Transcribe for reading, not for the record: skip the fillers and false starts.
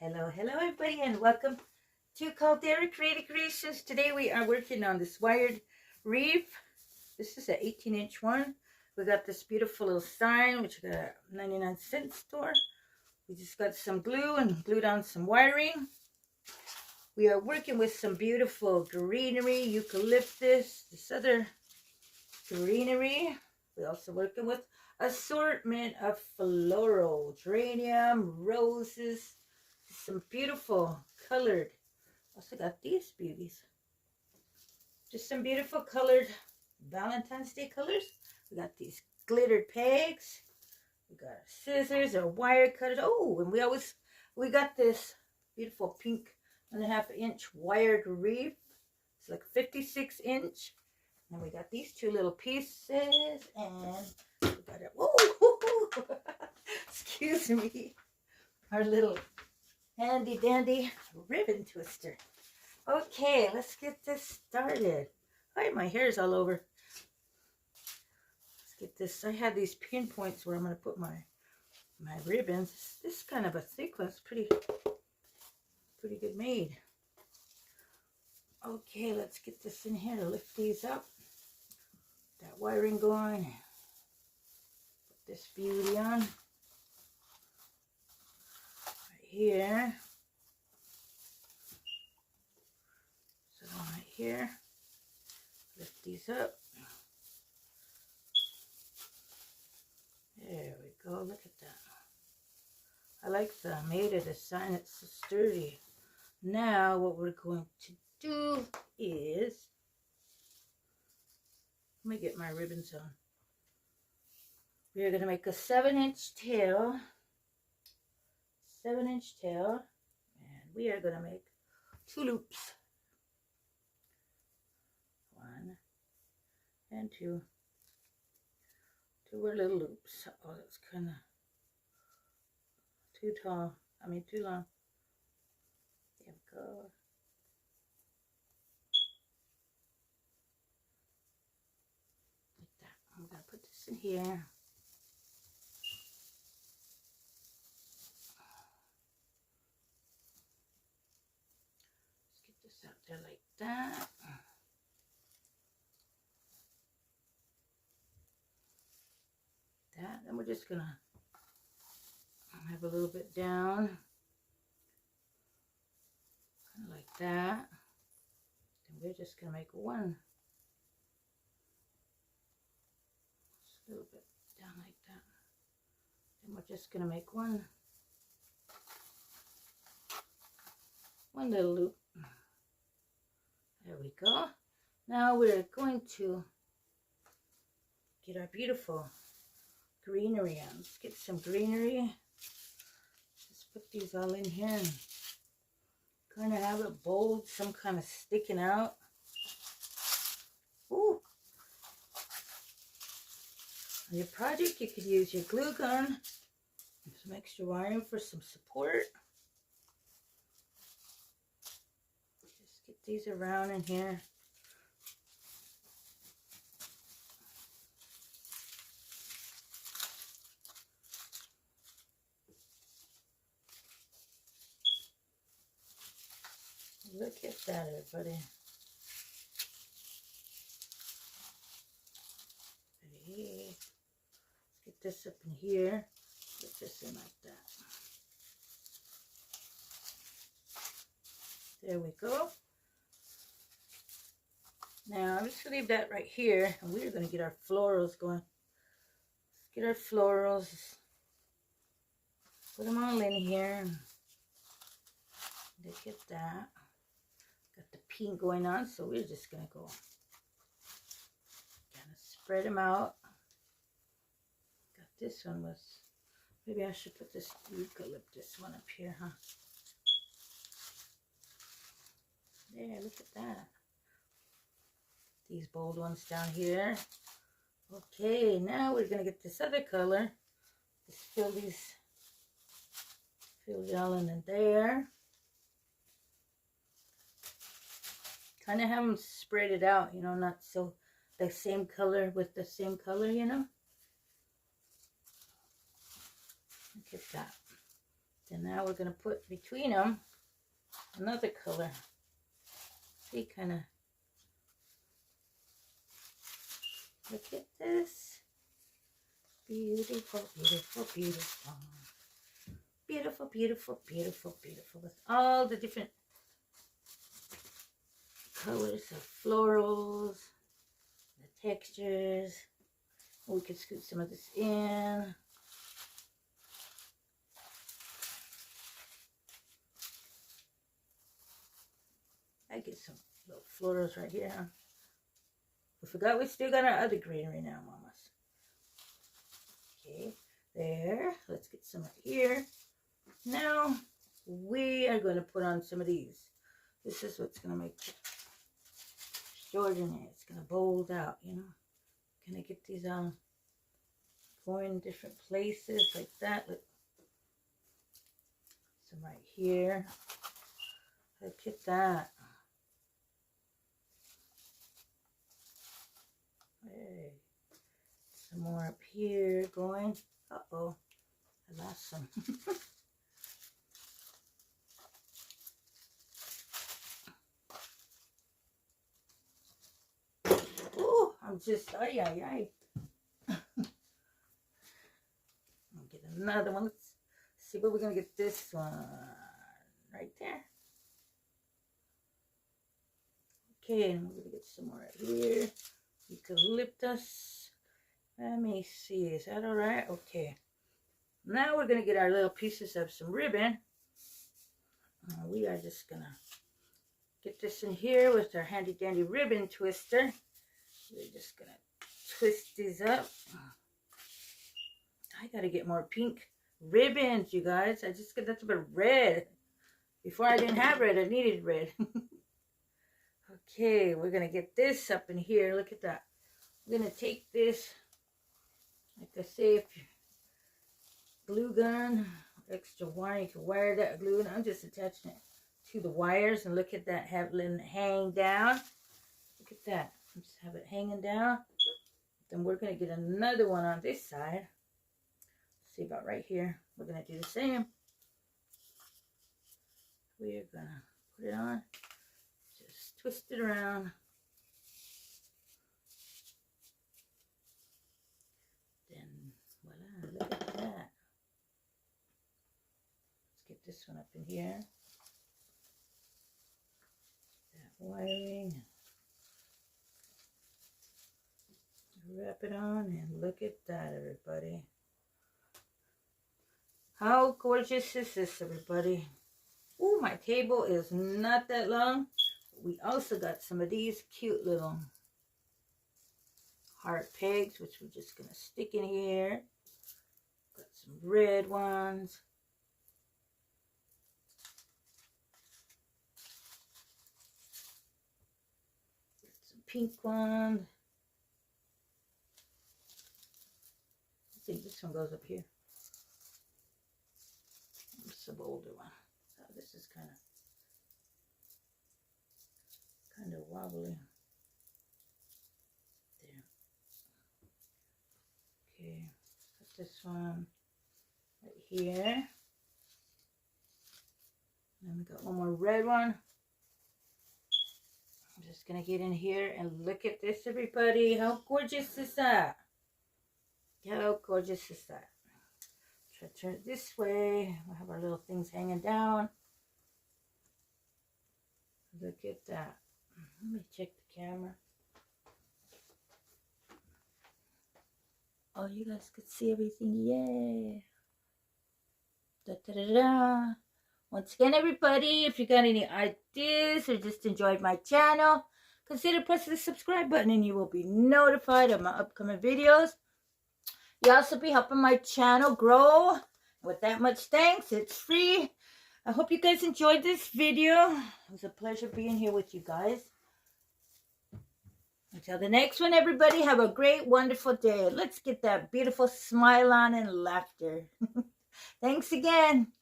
Hello everybody, and welcome to Caldera Creative Creations. Today we are working on this wired wreath. This is an 18-inch one. We got this beautiful little sign, which we got a 99-cent store. We just got some glue and glued on some wiring. We are working with some beautiful greenery, eucalyptus, this other greenery. We're also working with assortment of floral, geranium, roses, some beautiful colored. Also got these beauties. Just some beautiful colored Valentine's Day colors. We got these glittered pegs. We got our scissors, our wire cutters. Oh, and we got this beautiful pink 1.5-inch wired wreath. It's like 56-inch. And we got these two little pieces, and we got it. Whoa! Excuse me. Our little handy dandy ribbon twister. Okay, let's get this started. Hi, my hair's all over. Let's get this. I had these pinpoints where I'm going to put my ribbons. This kind of a thick one's pretty good made. Okay, let's get this in here to lift these up. That wiring going. Put this beauty on. Right here. Set them right here. Lift these up. There we go. Look at that. I like the made of the sign. It's so sturdy. Now what we're going to do is, let me get my ribbons on. We are going to make a 7-inch tail. 7-inch tail. And we are going to make 2 loops. 1 and 2. 2 were little loops. Oh, that's kind of too long. There we go. I'm going to put this in here. Let's get this out there like that. Then we're just going to have a little bit down. Kind of like that. Then we're just going to make one. A little bit down like that. Then we're just going to make one little loop. There we go. Now we're going to get our beautiful greenery on. Let's get some greenery. Just put these all in here and kind of have it bold, some kind of sticking out. Ooh. On your project, you could use your glue gun and some extra wiring for some support. Just get these around in here. Look at that, everybody. Let's get this up in here. Put this in like that. There we go. Now I'm just going to leave that right here, and we're going to get our florals going. Let's get our florals. Put them all in here. Look at that. Got the pink going on, so we're just going to go kind of spread them out. Got this one with, maybe I should put this eucalyptus one up here, huh? There, look at that. These bold ones down here. Okay, now we're going to get this other color. Just fill it all in there. Kind of have them spread it out, you know, not so the same color with the same color, you know. Look at that. Then now we're going to put between them another color. See, kind of. Look at this. Beautiful, beautiful, beautiful. Beautiful, beautiful, beautiful, beautiful. With all the different colors of florals, the textures. We could scoop some of this in. I get some little florals right here. We forgot we still got our other greenery now, mamas. Okay, there. Let's get some right here. Now, we are going to put on some of these. This is what's going to make it extraordinary. It's going to bold out, you know. Can I get these going in different places like that? Look. Some right here. Look at that. Hey. Some more up here going. Uh-oh. I lost some. Oh, I'm just, ay. I'll get another one. Let's see where we're going to get this one. Right there. Okay, and we're going to get some more right here. Eucalyptus. Let me see. Is that all right? Okay. Now we're going to get our little pieces of some ribbon. We are just going to get this in here with our handy dandy ribbon twister. We're just going to twist these up. I got to get more pink ribbons, you guys. I just got nothing but red. Before I didn't have red, I needed red. Okay, we're going to get this up in here. Look at that. We're going to take this, like I say, if you glue gun, extra wire, you can wire that glue, and I'm just attaching it to the wires. And look at that, have it hang down. Look at that. Just have it hanging down. Then we're going to get another one on this side. See about right here. We're going to do the same. We're going to put it on. Just twist it around. Then, voila, look at that. Let's get this one up in here. That wiring. Wrap it on, and look at that, everybody. How gorgeous is this, everybody? Oh, my table is not that long. We also got some of these cute little heart pegs, which we're just going to stick in here. Got some red ones. Got some pink ones. I think this one goes up here. Some older one. So this is kind of wobbly. There. Okay, put this one right here. And then we got one more red one. I'm just gonna get in here and look at this, everybody. How gorgeous is that? How gorgeous is that? Try to turn it this way. We'll have our little things hanging down. Look at that. Let me check the camera. Oh, you guys could see everything. Yay. Da, da, da, da. Once again, everybody, if you got any ideas or just enjoyed my channel, consider pressing the subscribe button and you will be notified of my upcoming videos. You also be helping my channel grow. With that much thanks, it's free. I hope you guys enjoyed this video. It was a pleasure being here with you guys. Until the next one, everybody, have a great, wonderful day. Let's get that beautiful smile on and laughter. Thanks again.